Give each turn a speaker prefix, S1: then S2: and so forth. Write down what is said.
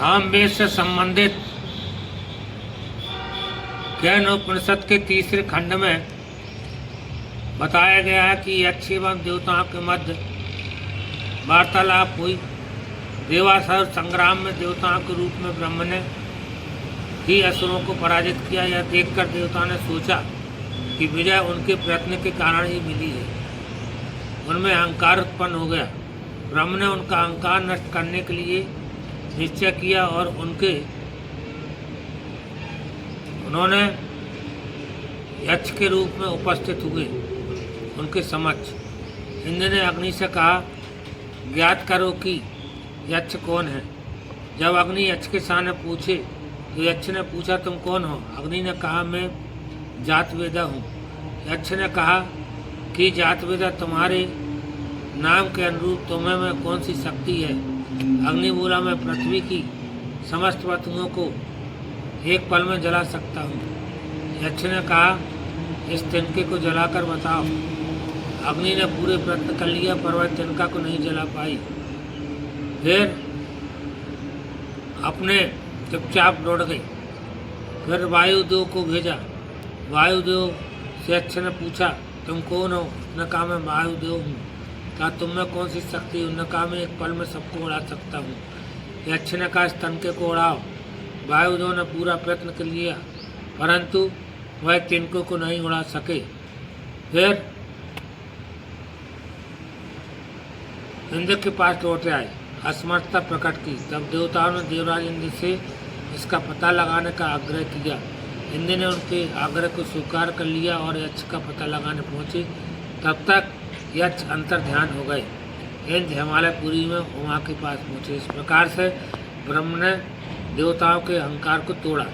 S1: सामवेद से संबंधित ज्ञान उपनिषद के तीसरे खंड में बताया गया है कि यक्ष एवं देवताओं के मध्य वार्तालाप हुई। देवासुर संग्राम में देवताओं के रूप में ब्रह्म ने ही असुरों को पराजित किया। यह देखकर देवताओं ने सोचा कि विजय उनके प्रयत्न के कारण ही मिली है। उनमें अहंकार उत्पन्न हो गया। ब्रह्म ने उनका अहंकार नष्ट करने के लिए निश्चय किया और उन्होंने यक्ष के रूप में उपस्थित हुए। उनके समक्ष इंद्र ने अग्नि से कहा, ज्ञात करो कि यक्ष कौन है। जब अग्नि यक्ष के सामने पूछे तो यक्ष ने पूछा, तुम कौन हो। अग्नि ने कहा, मैं जातवेदा हूँ। यक्ष ने कहा कि जातवेदा, तुम्हारे नाम के अनुरूप तुम्हें में कौन सी शक्ति है। अग्नि बोला, मैं पृथ्वी की समस्त वस्तुओं को एक पल में जला सकता हूँ। यक्ष ने कहा, इस तिनके को जलाकर बताओ। अग्नि ने पूरे प्रयत्न कर लिया पर वह तिनका को नहीं जला पाई। फिर अपने चुपचाप लौट गई। फिर वायुदेव को भेजा। वायुदेव से यक्ष ने पूछा, तुम कौन हो। उसने कहा, मैं वायुदेव हूँ। कहा, तुम में कौन सी शक्ति। उन्होंने कहा, मैं एक पल में सबको उड़ा सकता हूँ। यक्ष ने कहा, इस तिनके को उड़ाओ। वायुदेव ने पूरा प्रयत्न कर लिया परंतु वह तिनकों को नहीं उड़ा सके। फिर इंद्र के पास लौटे आए, असमर्थता प्रकट की। तब देवताओं ने देवराज इंद्र से इसका पता लगाने का आग्रह किया। इंद्र ने उनके आग्रह को स्वीकार कर लिया और यक्ष का पता लगाने पहुँचे। तब तक यक्ष अंतर ध्यान हो गए। इंद्र हिमालयपुरी में उमा के पास पहुँचे। इस प्रकार से ब्रह्म ने देवताओं के अहंकार को तोड़ा।